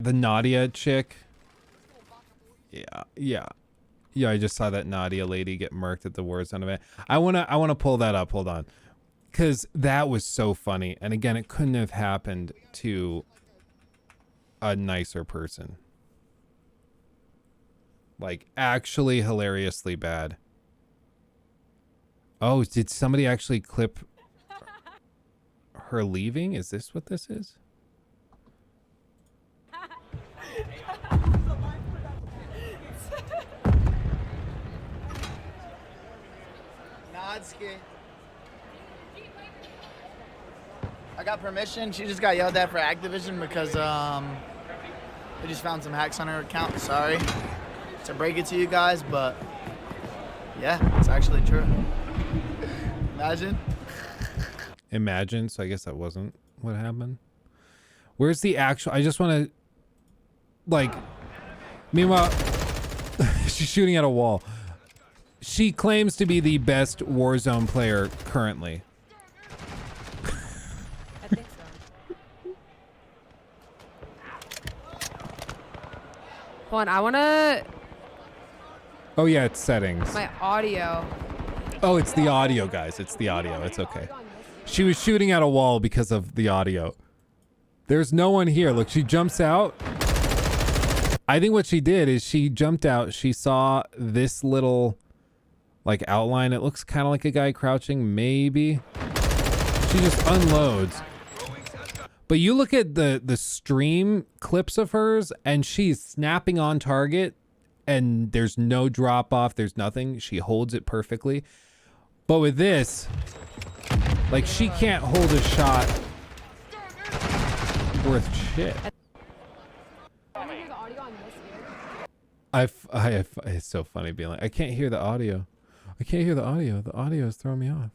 The Nadia chick. Yeah. I just saw that Nadia lady get murked at the Warzone event. I wanna pull that up. Hold on, because that was so funny. And again, it couldn't have happened to a nicer person. Like, actually hilariously bad. Oh, did somebody actually clip her leaving? Is this what this is? I got permission. She just got yelled at for Activision because they just found some hacks on her account. Sorry to break it to you guys, but yeah, it's actually true. Imagine. So I guess that wasn't what happened. Where's the actual? I just want to, like, meanwhile, she's shooting at a wall. She claims to be the best Warzone player currently. I think so. Hold on, I wanna... Oh yeah, it's settings. My audio. Oh, it's the audio, guys. It's the audio. It's okay. She was shooting at a wall because of the audio. There's no one here. Look, she jumps out. I think what she did is she jumped out. She saw this little, like, outline. It looks kind of like a guy crouching, maybe. She just unloads. But you look at the stream clips of hers, and she's snapping on target, and there's no drop off. There's nothing. She holds it perfectly. But with this, like, she can't hold a shot worth shit. It's so funny being like, I can't hear the audio. I can't hear the audio. The audio is throwing me off.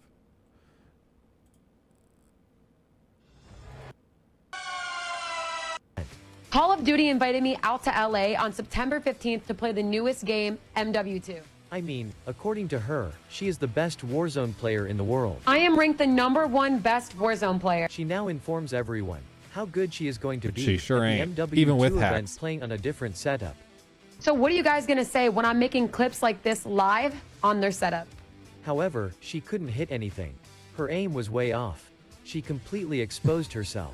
Call of Duty invited me out to LA on September 15th to play the newest game, MW2. I mean, according to her, she is the best Warzone player in the world. I am ranked the #1 best Warzone player. She now informs everyone how good she is going to be. She sure ain't, MW2 even with event hacks. Playing on a different setup. So what are you guys gonna say when I'm making clips like this live on their setup? However, she couldn't hit anything. Her aim was way off. She completely exposed herself.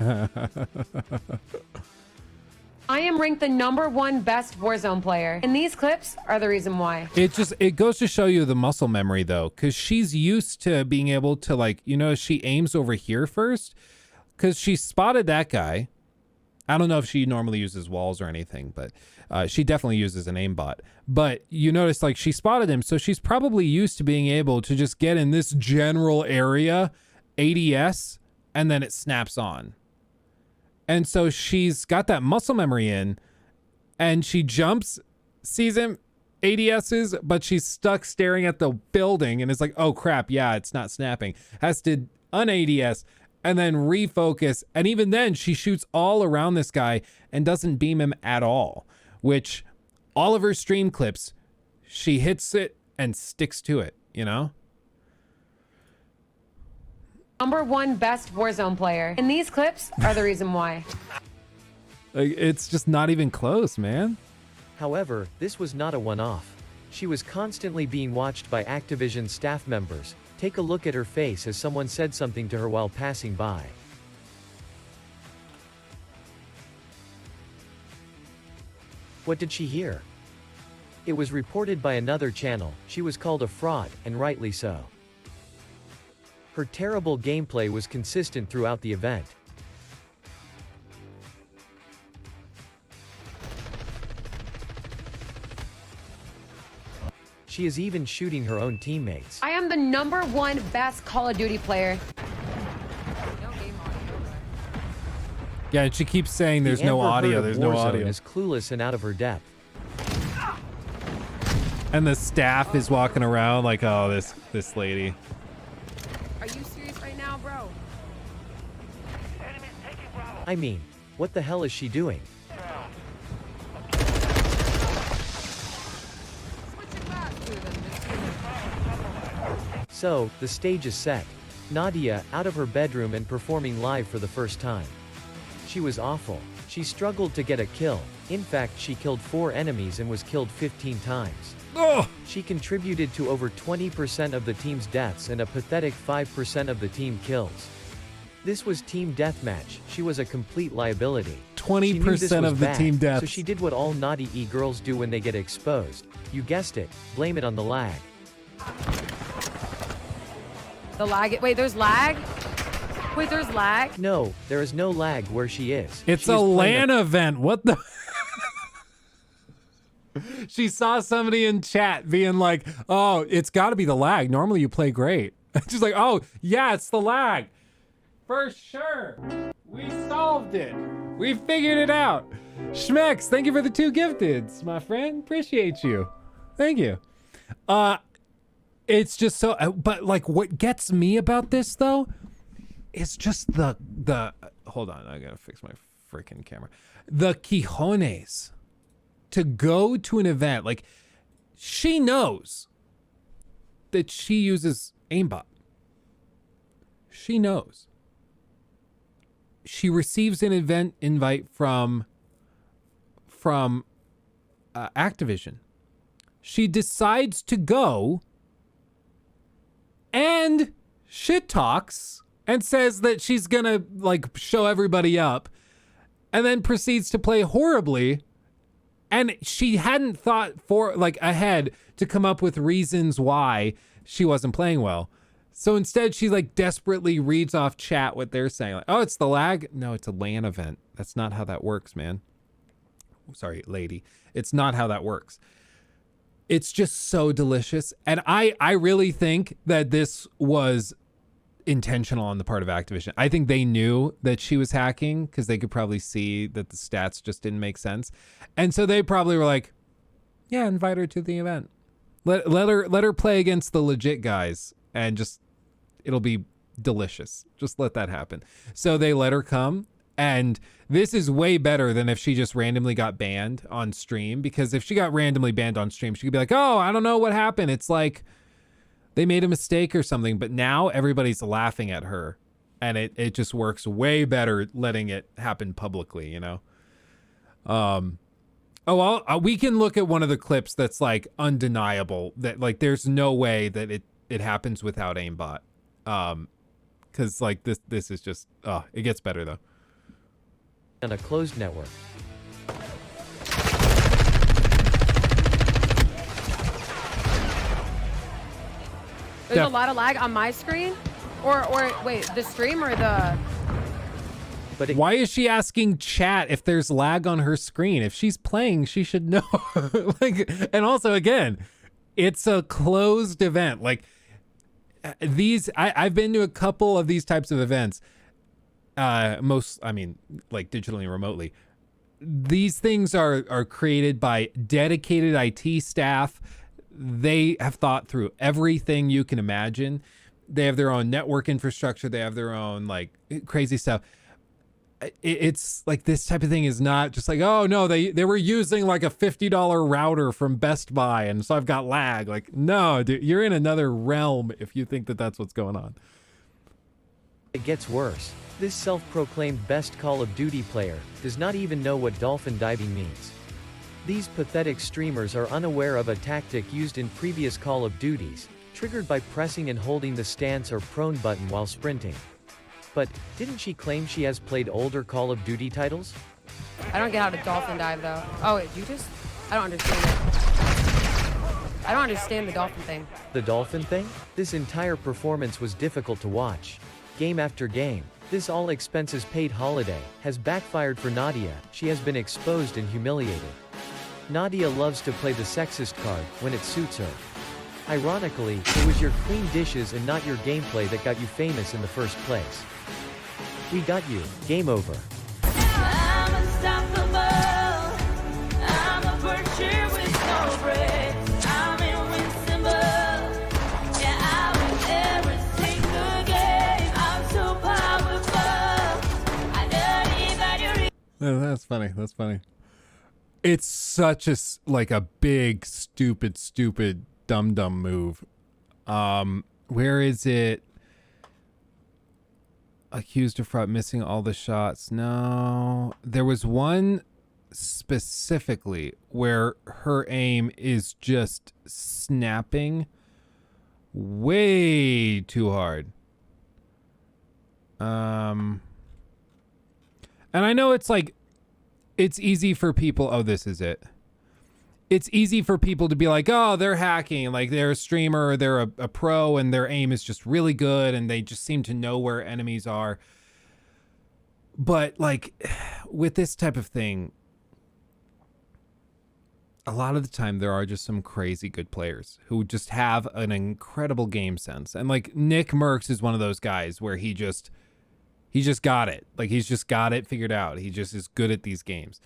I am ranked the #1 best Warzone player. And these clips are the reason why. It goes to show you the muscle memory though, because she's used to being able to, like, you know, she aims over here first because she spotted that guy. I don't know if she normally uses walls or anything, but she definitely uses an aimbot. But you notice, like, she spotted him, so she's probably used to being able to just get in this general area, ADS, and then it snaps on. And so she's got that muscle memory in, and she jumps, sees him, ADSs, but she's stuck staring at the building and is like, oh crap, yeah, it's not snapping. Has to un-ADS and then refocus. And even then she shoots all around this guy and doesn't beam him at all, which all of her stream clips, she hits it and sticks to it, you know? #1 best Warzone player. And these clips are the reason why. Like, it's just not even close, man. However, this was not a one-off. She was constantly being watched by Activision staff members. Take a look at her face as someone said something to her while passing by. What did she hear? It was reported by another channel. She was called a fraud, and rightly so. Her terrible gameplay was consistent throughout the event. She is even shooting her own teammates. I am the #1 best Call of Duty player. Yeah, and she keeps saying there's The no Amber Heard audio, of there's no Warzone audio. is clueless and out of her depth. And the staff is walking around like, oh, this lady. Are you serious right now, bro? I mean, what the hell is she doing? So, the stage is set. Nadia, out of her bedroom and performing live for the first time. She was awful. She struggled to get a kill. In fact, she killed 4 enemies and was killed 15 times. Oh, She contributed to over 20% of the team's deaths and a pathetic 5% of the team kills. This was team deathmatch. She was a complete liability. 20% of the team deaths. So she did what all naughty girls do when they get exposed. You guessed it, blame it on the lag. The lag. Wait, there's lag? Wait, there's lag? No, there is no lag where she is. It's She a is playing LAN event. What the? She saw somebody in chat being like, oh, it's got to be the lag. Normally you play great. She's like, oh, yeah, it's the lag. For sure. We solved it. We figured it out. Schmex, thank you for the 2 gifteds, my friend. Appreciate you. Thank you. It's just so, but like what gets me about this though, is just the, hold on, I gotta fix my freaking camera. The quijones to go to an event. Like she knows that she uses aimbot. She knows. She receives an event invite from Activision. She decides to go and shit talks and says that she's gonna like show everybody up and then proceeds to play horribly. And she hadn't thought for like ahead to come up with reasons why she wasn't playing well. So instead she like desperately reads off chat what they're saying. Like, oh, it's the lag. No, it's a LAN event. That's not how that works, man. Sorry, lady. It's not how that works. It's just so delicious. And I really think that this was intentional on the part of Activision. I think they knew that she was hacking because they could probably see that the stats just didn't make sense. And so they probably were like, yeah, invite her to the event. Let her play against the legit guys and just it'll be delicious. Just let that happen. So they let her come. And this is way better than if she just randomly got banned on stream, because if she got randomly banned on stream, she could be like, oh, I don't know what happened. It's like they made a mistake or something. But now everybody's laughing at her and it just works way better letting it happen publicly, you know? We can look at one of the clips that's like undeniable that like there's no way that it happens without aimbot. Cause like this is just, it gets better though. On a closed network. There's a lot of lag on my screen? Or wait, the stream or the... But why is she asking chat if there's lag on her screen? If she's playing, she should know. Like, and also again, it's a closed event. Like I've been to a couple of these types of events. Like digitally and remotely. These things are created by dedicated IT staff. They have thought through everything you can imagine. They have their own network infrastructure. They have their own like crazy stuff. It's like this type of thing is not just like, oh no, they were using like a $50 router from Best Buy and so I've got lag. Like, no, dude, you're in another realm if you think that that's what's going on. it gets worse. This self-proclaimed best Call of Duty player does not even know what dolphin diving means. These pathetic streamers are unaware of a tactic used in previous Call of Duties, triggered by pressing and holding the stance or prone button while sprinting. But, didn't she claim she has played older Call of Duty titles? I don't get how to dolphin dive though. Oh, wait, I don't understand it. I don't understand the dolphin thing. The dolphin thing? This entire performance was difficult to watch. Game after game, this all-expenses-paid holiday has backfired for Nadia. She has been exposed and humiliated. Nadia loves to play the sexist card when it suits her. Ironically, it was your clean dishes and not your gameplay that got you famous in the first place. We got you. Game over. I'm unstoppable. I'm a virtue with no break. I'm invincible. Yeah, I win every single game. I'm so powerful. I know that you're That's funny. That's funny. It's such a big, stupid dumb move. Where is it? accused of fraud, missing all the shots. No, there was one specifically where her aim is just snapping way too hard. And I know it's like, it's easy for people. Oh, this is it. It's easy for people to be like, oh, they're hacking. Like they're a streamer, they're a pro, and their aim is just really good, and they just seem to know where enemies are. But like with this type of thing, a lot of the time there are just some crazy good players who just have an incredible game sense. And like Nick Merckx is one of those guys where he just got it. Like he's just got it figured out. He just is good at these games.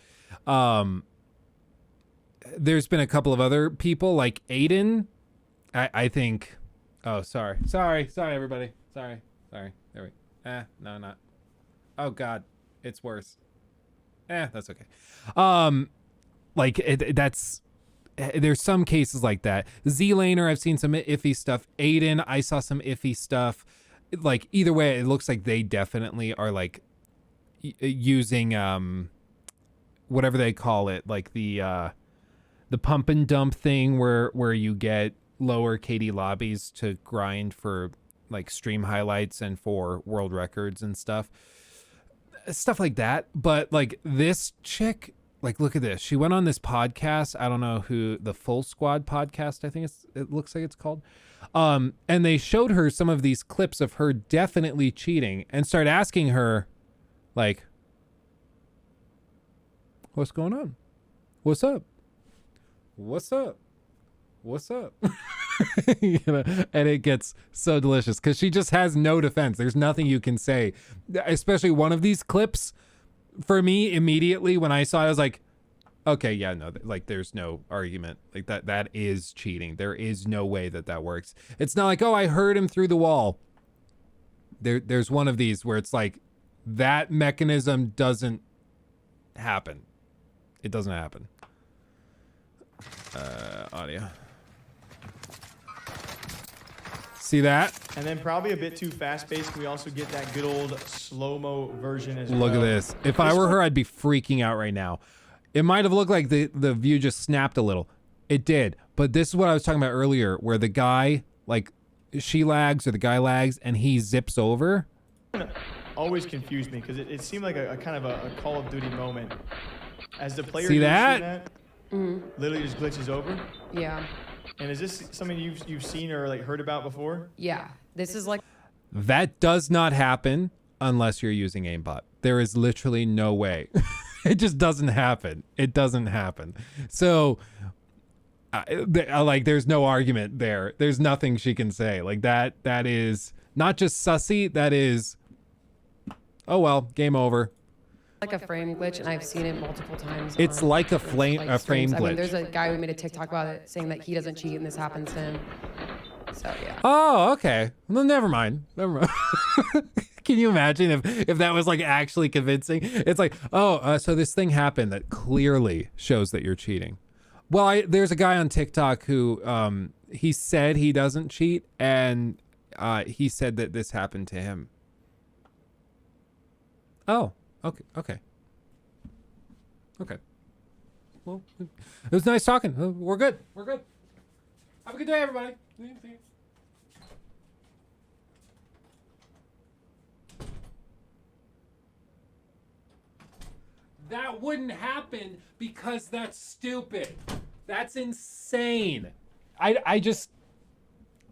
There's been a couple of other people like Aiden. I think. Oh, sorry, everybody. Sorry. There we. No, not. Oh God, it's worse. That's okay. That's. There's some cases like that. Z-Laner, I've seen some iffy stuff. Aiden, I saw some iffy stuff. Like either way, it looks like they definitely are like using whatever they call it, like the pump and dump thing where you get lower KD lobbies to grind for like stream highlights and for world records and stuff like that. But like this chick, like look at this. She went on this podcast. I don't know who, the Full Squad podcast, I think it looks like it's called. And they showed her some of these clips of her definitely cheating and started asking her like, what's going on? What's up? What's up? What's up? You know, and it gets so delicious because she just has no defense. There's nothing you can say, especially one of these clips. For me, immediately when I saw it, I was like, okay, yeah, no, like there's no argument. Like that is cheating. There is no way that works. It's not like, oh, I heard him through the wall. There's one of these where it's like that mechanism doesn't happen. It doesn't happen. Audio. See that? And then probably a bit too fast-paced. We also get that good old slow-mo version as well. Look at this. If I were her, I'd be freaking out right now. It might have looked like the view just snapped a little. It did. But this is what I was talking about earlier, where the guy, like, she lags or the guy lags and he zips over. Always confused me because it seemed like a kind of a Call of Duty moment. As the player See that? Literally just glitches over. Yeah. And is this something you've seen or like heard about before? Yeah. This is like. That does not happen unless you're using aimbot. There is literally no way. It just doesn't happen. It doesn't happen. So, like, there's no argument there. There's nothing she can say. Like, that is not just sussy. That is, oh, well, game over. Like a frame glitch, and I've seen it multiple times. It's like a frame streams. glitch. I mean, there's a guy who made a TikTok about it saying that he doesn't cheat and this happens to him. So, yeah. Oh, okay. Well, never mind. Can you imagine if that was like actually convincing? It's like, oh, so this thing happened that clearly shows that you're cheating. Well, there's a guy on TikTok who he said he doesn't cheat, and he said that this happened to him. Oh, okay. Well, it was nice talking. We're good. Have a good day, everybody. See you. That wouldn't happen because that's stupid. That's insane. I just,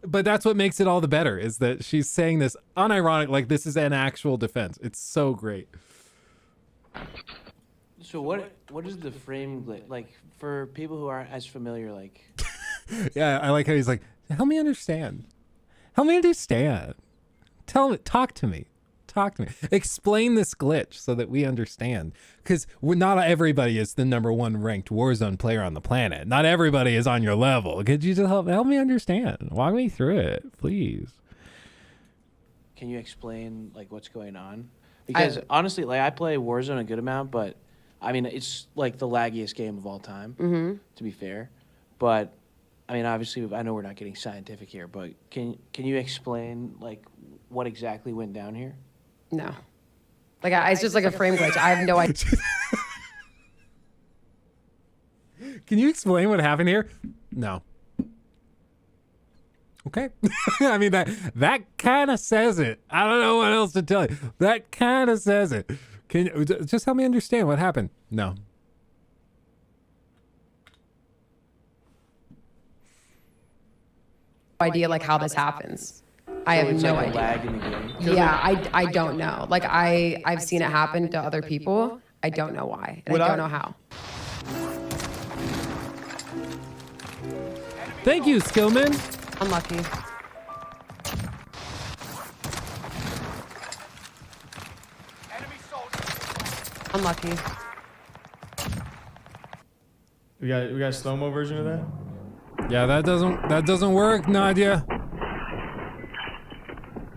but that's what makes it all the better is that she's saying this unironic, like this is an actual defense. It's so great. So what is the frame glitch like for people who aren't as familiar? Like, Yeah, I like how he's like, help me understand. Talk to me. Explain this glitch so that we understand. Because not everybody is the #1 ranked Warzone player on the planet. Not everybody is on your level. Could you just help me understand? Walk me through it, please. can you explain like what's going on? Because honestly, like I play Warzone a good amount, but I mean it's like the laggiest game of all time. To be fair, but I mean obviously I know we're not getting scientific here, but can you explain like what exactly went down here? No. Like, it's just like a frame glitch. I have no idea. Can you explain what happened here? No. Okay. I mean, that kind of says it. I don't know what else to tell you. That kind of says it. Can you just help me understand what happened? No. Idea like how this happens. I have it's no like a idea. lag in the game. Yeah, I don't know. Like I've seen it happen to other people. I don't know why, and What I I- don't know how. Thank you, Skillman. Unlucky. Unlucky. We got a slow-mo version of that? Yeah, that doesn't work, Nadia.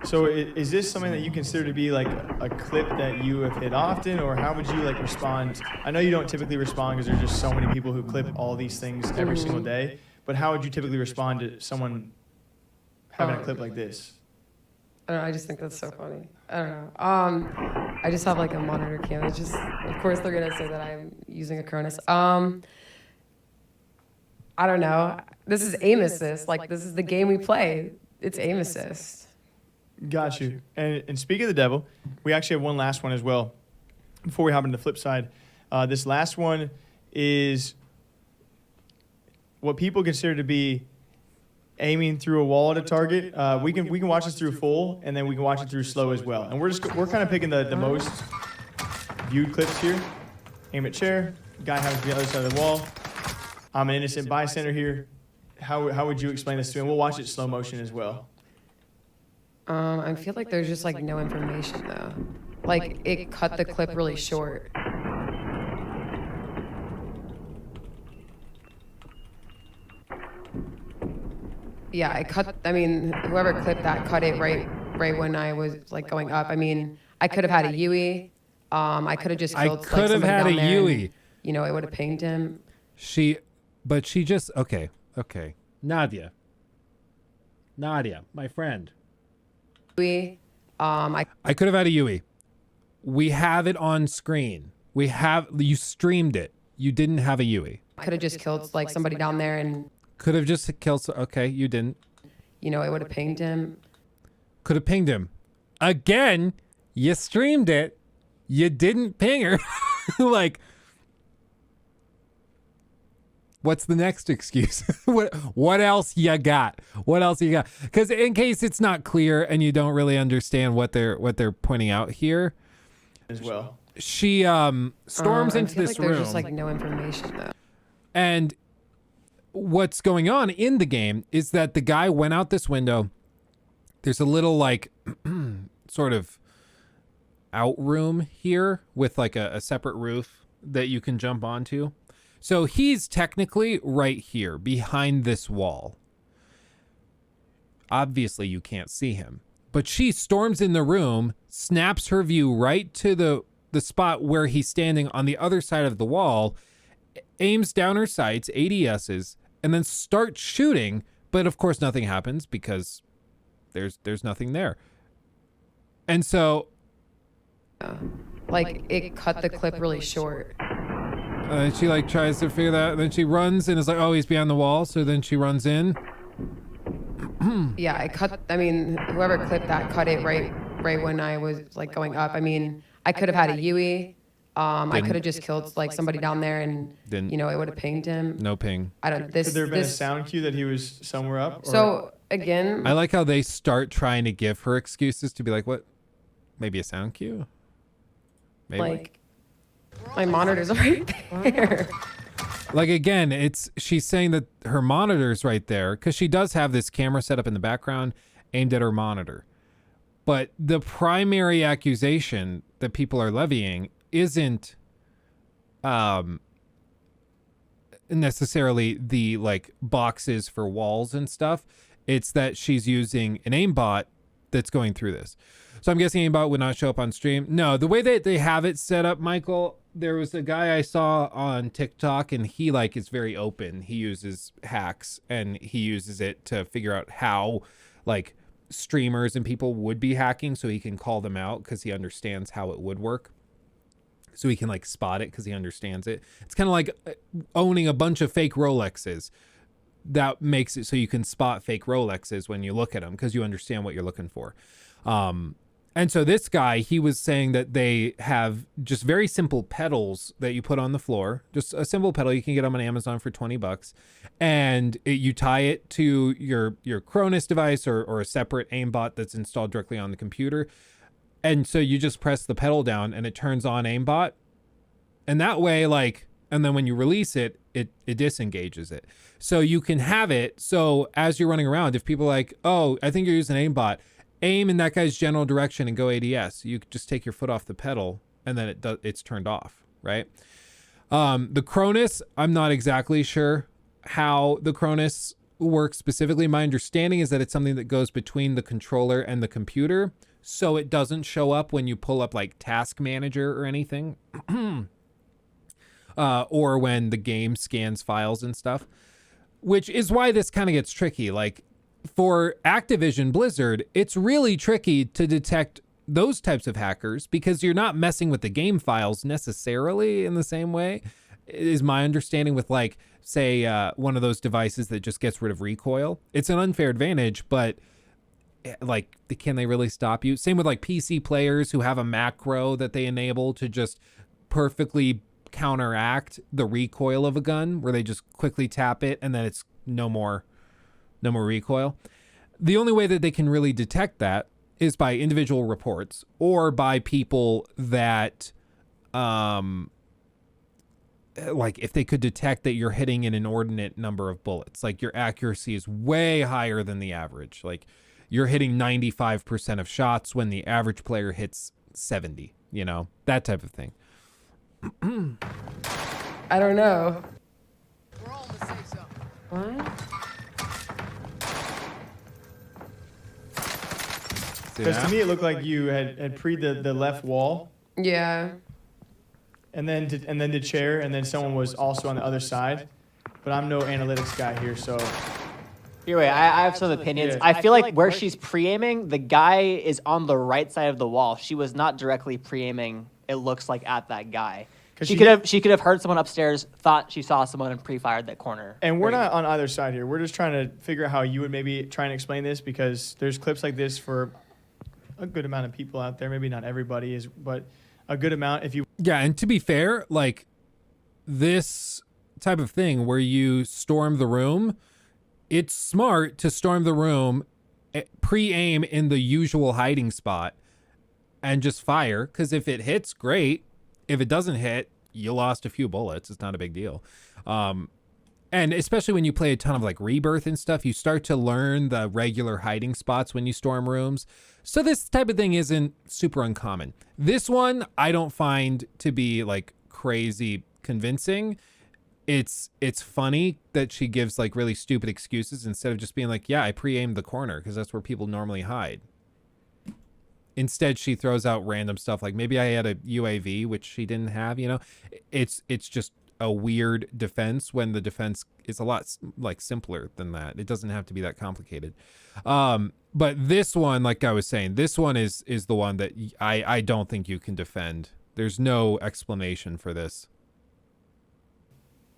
So is this something that you consider to be like a clip that you have hit often, or how would you like respond? I know you don't typically respond because there's just so many people who clip all these things every single day, but how would you typically respond to someone having a clip like this? I don't know. I just think that's so funny. I don't know. I just have like a monitor cam. It's just, of course, they're gonna say that I'm using a Cronus. I don't know. This is aim assist. Like, this is the game we play. It's aim assist. Got you. And speaking of the devil, we actually have one last one as well. Before we hop into the flip side, this last one is what people consider to be aiming through a wall at a target. We can watch this through full, and then we can watch it through slow as well. And we're kind of picking the most viewed clips here. Aim at chair. Guy happens to be on the other side of the wall. I'm an innocent bystander here. How would you explain this to him? We'll watch it slow motion as well. I feel like there's just like no information though. Like it cut the clip really short. Yeah, it cut. I mean, whoever clipped that cut it right when I was like going up. I mean, I could have had a Yui. I could have just I killed. could have somebody had down a there Yui. and, you know, it would have pinged him. But she just okay. Nadia, my friend. Yui. I could have had a Yui. We have it on screen. You streamed it. You didn't have a Yui. could have just killed like somebody down there and, Could have just killed. Okay, you didn't. you know, it would have pinged him. Could have pinged him. Again, you streamed it. You didn't ping her. Like, what's the next excuse? What else you got? What else you got? Because in case it's not clear and you don't really understand what they're pointing out here, As well. she storms I into feel this like room. There's just like no information though. And what's going on in the game is that the guy went out this window. There's a little like sort of out room here with like a separate roof that you can jump onto. So he's technically right here behind this wall. Obviously you can't see him, but she storms in the room, snaps her view right to the spot where he's standing on the other side of the wall, aims down her sights, ADSs, and then starts shooting. But of course nothing happens because there's nothing there. And so Like it cut the clip really short. and she like tries to figure that out, and then she runs and is like, oh, he's behind the wall. So then she runs in. Yeah, it cut. I mean, whoever clipped that cut it right when I was like going up. I mean, I could have had a Yui. I could have just killed like somebody down there and, Didn't. you know, it would have pinged him. No ping. I don't. This. Could there have been a this. sound cue that he was somewhere up? Or- So again, I like how they start trying to give her excuses to be like, what? Maybe a sound cue? Maybe. like my monitors are right there. Like again, she's saying that her monitor's right there because she does have this camera set up in the background aimed at her monitor. But the primary accusation that people are levying isn't necessarily the like boxes for walls and stuff. It's that she's using an aimbot that's going through this. So I'm guessing aimbot would not show up on stream. No, the way that they have it set up, Michael, there was a guy I saw on TikTok and he like is very open. He uses hacks and he uses it to figure out how like streamers and people would be hacking, so he can call them out because he understands how it would work. So he can like spot it because he understands it. It's kind of like owning a bunch of fake Rolexes. That makes it so you can spot fake Rolexes when you look at them because you understand what you're looking for. And so this guy, he was saying that they have just very simple pedals that you put on the floor. Just a simple pedal you can get them on Amazon for $20. And you tie it to your Cronus device or a separate aimbot that's installed directly on the computer. And so you just press the pedal down and it turns on aimbot. And that way, like, and then when you release it, it disengages it. So you can have it. So as you're running around, if people are like, oh, I think you're using aimbot, aim in that guy's general direction and go ADS. You just take your foot off the pedal and then it's turned off, right? The Cronus, I'm not exactly sure how the Cronus works specifically. My understanding is that it's something that goes between the controller and the computer, so it doesn't show up when you pull up like Task Manager or anything, or when the game scans files and stuff, which is why this kind of gets tricky. Like, for Activision Blizzard, it's really tricky to detect those types of hackers because you're not messing with the game files necessarily in the same way, is my understanding, with like, say, one of those devices that just gets rid of recoil. It's an unfair advantage, but like, can they really stop you? Same with like PC players who have a macro that they enable to just perfectly counteract the recoil of a gun, where they just quickly tap it and then it's no more recoil. The only way that they can really detect that is by individual reports or by people that, like, if they could detect that you're hitting an inordinate number of bullets, like your accuracy is way higher than the average. Like, you're hitting 95% of shots when the average player hits 70, that type of thing. I don't know. What? Because to me, it looked like you had pre the left wall, Yeah. and then the chair, and then someone was also on the other side. But I'm no analytics guy here, so Here, wait, I have some opinions. Yeah. I feel like where she's pre-aiming, the guy is on the right side of the wall. She was not directly pre-aiming, it looks like, at that guy. 'Cause She could have heard someone upstairs, thought she saw someone, and pre-fired that corner. And we're Right. not on either side here. We're just trying to figure out how you would maybe try and explain this, because there's clips like this for a good amount of people out there. Maybe not everybody is, but a good amount. If you Yeah, and to be fair, like, this type of thing where you storm the room, it's smart to storm the room, pre-aim in the usual hiding spot, and just fire. Because if it hits, great. If it doesn't hit, you lost a few bullets. It's not a big deal. And especially when you play a ton of like Rebirth and stuff, you start to learn the regular hiding spots when you storm rooms. So this type of thing isn't super uncommon. This one, I don't find to be like crazy convincing. It's funny that she gives like really stupid excuses instead of just being like, yeah, I pre-aimed the corner because that's where people normally hide. Instead, she throws out random stuff like, maybe I had a UAV, which she didn't have, It's just a weird defense when the defense is a lot like simpler than that. It doesn't have to be that complicated. But this one, like I was saying, this one is the one that I don't think you can defend. There's no explanation for this.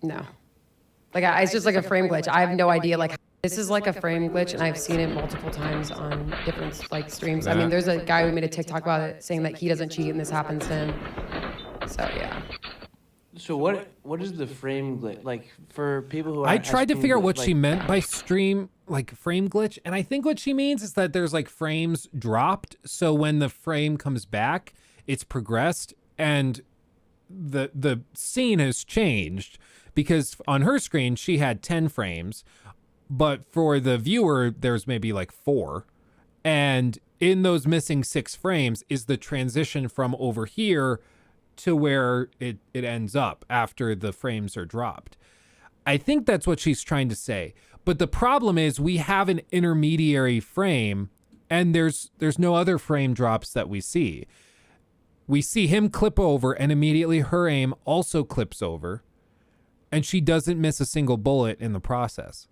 No. Like, it's just like a frame glitch. I have no idea. Like, this is like a frame glitch, and I've seen it multiple times on different like streams. I mean, there's a guy who made a TikTok about it saying that he doesn't cheat and this happens to him. So yeah. So what is the frame glitch like for people who? I tried to figure out what she meant by stream like frame glitch, and I think what she means is that there's like frames dropped, so when the frame comes back, it's progressed, and the scene has changed because on her screen she had 10 frames, but for the viewer there's maybe like 4, and in those missing 6 frames is the transition from over here to where it ends up after the frames are dropped. I think that's what she's trying to say. But the problem is we have an intermediary frame, and there's no other frame drops that we see. We see him clip over, and immediately her aim also clips over, and she doesn't miss a single bullet in the process.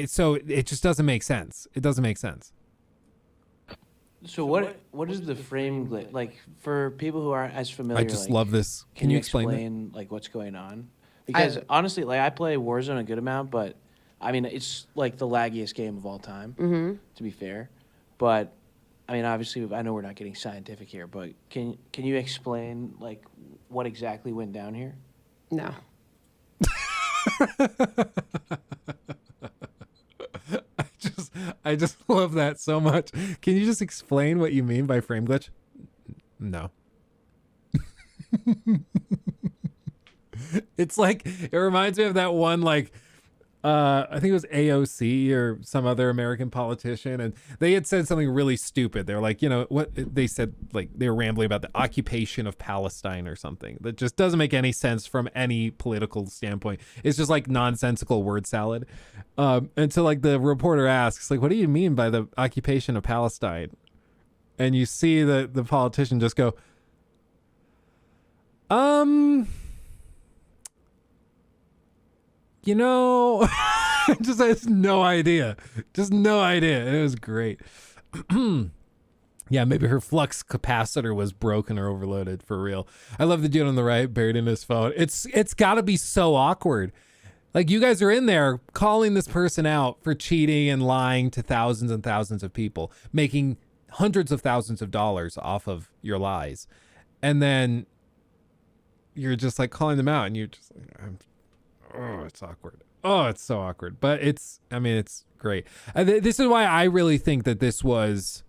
So it just doesn't make sense. It doesn't make sense. So what is the frame glitch like for people who aren't as familiar? I just like, love this. Can you explain it? Like what's going on? Because honestly, like I play Warzone a good amount, but I mean it's like the laggiest game of all time. To be fair, but I mean obviously I know we're not getting scientific here, but can you explain like what exactly went down here? No. I just love that so much. Can you just explain what you mean by frame glitch? No. It's like it reminds me of that one like I think it was AOC or some other American politician, and they had said something really stupid. They're like, you know, what they said, like they were rambling about the occupation of Palestine or something that just doesn't make any sense from any political standpoint. It's just like nonsensical word salad. And so like the reporter asks, like, what do you mean by the occupation of Palestine? And you see the politician just go, you know, just has no idea. Just no idea. It was great. Yeah, maybe her flux capacitor was broken or overloaded for real. I love the dude on the right buried in his phone. It's got to be so awkward. Like you guys are in there calling this person out for cheating and lying to thousands and thousands of people, making hundreds of thousands of dollars off of your lies. And then you're just like calling them out and you're just like, oh, it's awkward. Oh, it's so awkward. But it's great. This is why I really think that this was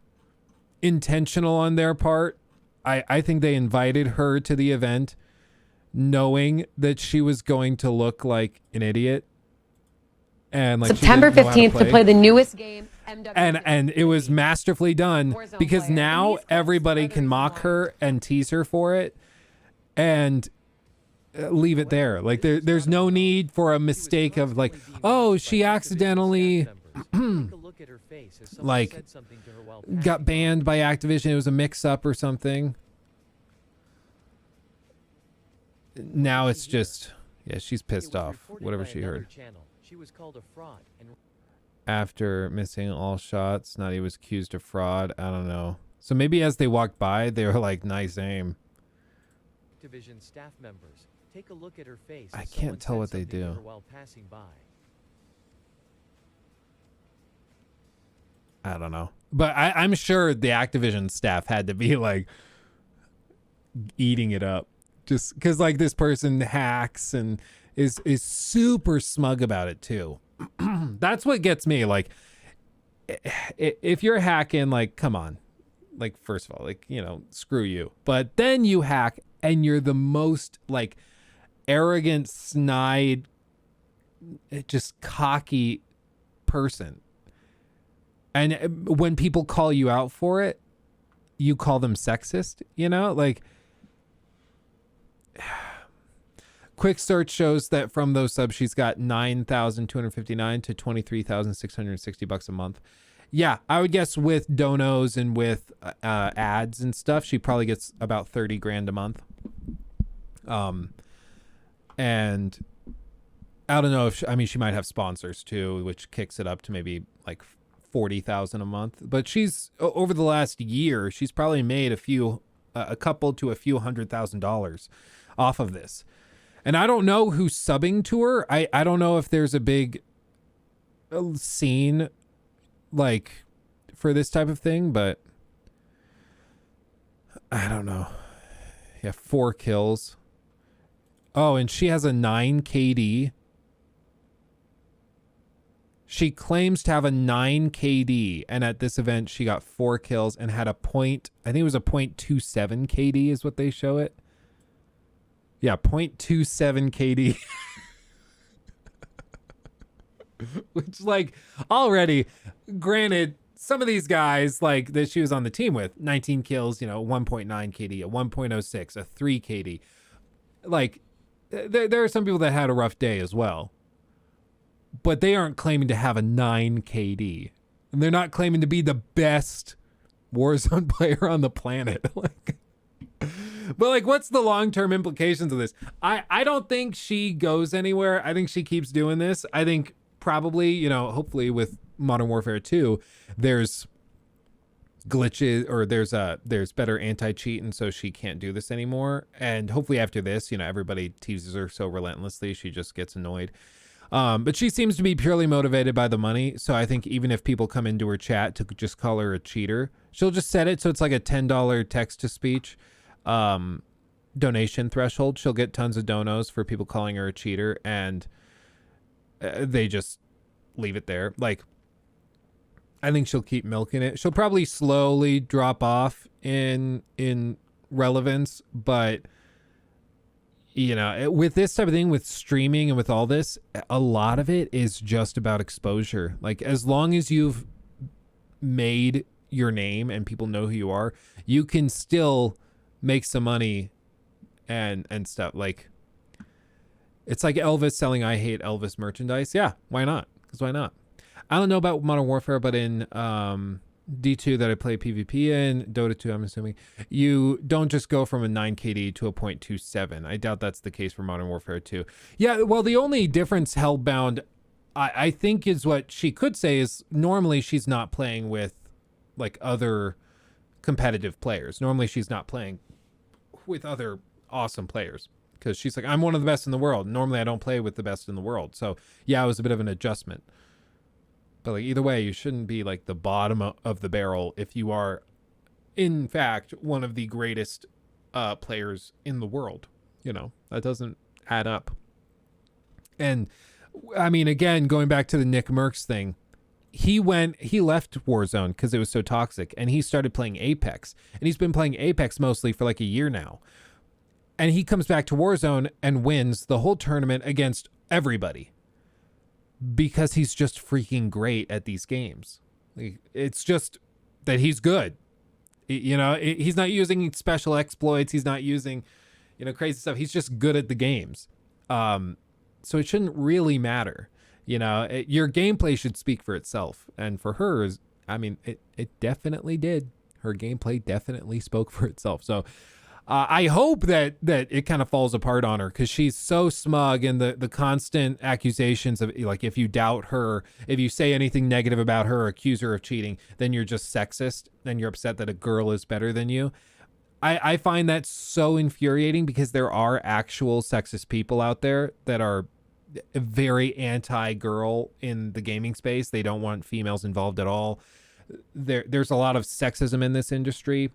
intentional on their part. I think they invited her to the event knowing that she was going to look like an idiot. And like September 15th to play the newest game, MW. And it was masterfully done because now everybody can mock her and tease her for it. And leave it there. Like there's no need for a mistake of like, oh, she accidentally like got banned by Activision. It was a mix-up or something. Now it's just, yeah, she's pissed off. Whatever she heard. After missing all shots, Nadia was accused of fraud. I don't know. So maybe as they walked by, they were like, nice aim. Division staff members. Take a look at her face. I can't tell what they do. While passing by. I don't know. But I'm sure the Activision staff had to be like eating it up. Just because like this person hacks and is super smug about it too. That's what gets me. Like if you're hacking, like, come on. Like, first of all, like, you know, screw you. But then you hack and you're the most like arrogant, snide, just cocky person. And when people call you out for it, you call them sexist, you know? Like, quick search shows that from those subs, she's got 9,259 to 23,660 bucks a month. Yeah, I would guess with donos and with ads and stuff, she probably gets about 30 grand a month. And I don't know if she might have sponsors too, which kicks it up to maybe like 40,000 a month. But she's over the last year, she's probably made a couple to a few $100,000 off of this. And I don't know who's subbing to her. I don't know if there's a big scene like for this type of thing, but I don't know. Yeah, 4 kills. Oh, and she has a 9 KD. She claims to have a 9 KD, and at this event she got 4 kills and had I think it was a .27 KD is what they show it. Yeah, .27 KD. Which, like, already, granted, some of these guys, like, that she was on the team with, 19 kills, you know, 1.9 KD, a 1.06, a 3 KD. Like, there are some people that had a rough day as well. But they aren't claiming to have a 9 KD. And they're not claiming to be the best Warzone player on the planet. Like, but, like, what's the long-term implications of this? I don't think she goes anywhere. I think she keeps doing this. I think probably, you know, hopefully with Modern Warfare 2, there's glitches or there's better anti-cheat, and so she can't do this anymore. And hopefully after this, you know, everybody teases her so relentlessly she just gets annoyed. But she seems to be purely motivated by the money. So I think even if people come into her chat to just call her a cheater, she'll just set it so it's like a $10 text-to-speech donation threshold. She'll get tons of donos for people calling her a cheater, and they just leave it there. Like, I think she'll keep milking it. She'll probably slowly drop off in relevance, but you know, with this type of thing, with streaming and with all this, a lot of it is just about exposure. Like, as long as you've made your name and people know who you are, you can still make some money and stuff. Like, it's like Elvis selling I Hate Elvis merchandise. Yeah, why not? Because why not? I don't know about Modern Warfare, but in D2 that I play PvP in, Dota 2, I'm assuming, you don't just go from a 9 KD to a 0.27. I doubt that's the case for Modern Warfare 2. Yeah, well, the only difference, Hellbound, I think is what she could say is normally she's not playing with, like, other competitive players. Normally she's not playing with other awesome players because she's like, I'm one of the best in the world. Normally I don't play with the best in the world. So, yeah, it was a bit of an adjustment. But like either way, you shouldn't be like the bottom of the barrel if you are, in fact, one of the greatest players in the world. You know, that doesn't add up. And I mean, again, going back to the Nick Merckx thing, he left Warzone because it was so toxic, and he started playing Apex, and he's been playing Apex mostly for like a year now. And he comes back to Warzone and wins the whole tournament against everybody. Because he's just freaking great at these games. Like, it's just that he's good. You know, he's not using special exploits. He's not using, you know, crazy stuff. He's just good at the games. So it shouldn't really matter. You know, your gameplay should speak for itself. And for her, I mean, it definitely did. Her gameplay definitely spoke for itself. So I hope that it kind of falls apart on her because she's so smug, and the constant accusations of, like, if you doubt her, if you say anything negative about her or accuse her of cheating, then you're just sexist. Then you're upset that a girl is better than you. I find that so infuriating because there are actual sexist people out there that are very anti-girl in the gaming space. They don't want females involved at all. There's a lot of sexism in this industry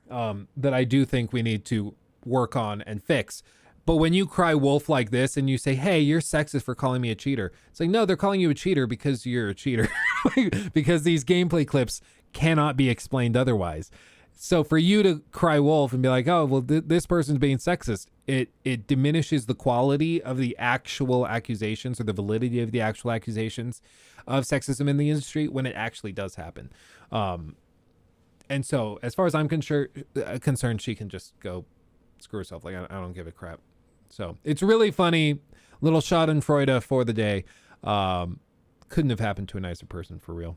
that I do think we need to work on and fix. But when you cry wolf like this and you say, hey, you're sexist for calling me a cheater, it's like, no, they're calling you a cheater because you're a cheater. Because these gameplay clips cannot be explained otherwise. So for you to cry wolf and be like, oh, well, this person's being sexist, it diminishes the quality of the actual accusations or the validity of the actual accusations of sexism in the industry when it actually does happen. And so, as far as I'm concerned, she can just go screw herself. Like, I don't give a crap. So, it's really funny. Little Schadenfreude for the day. Couldn't have happened to a nicer person, for real.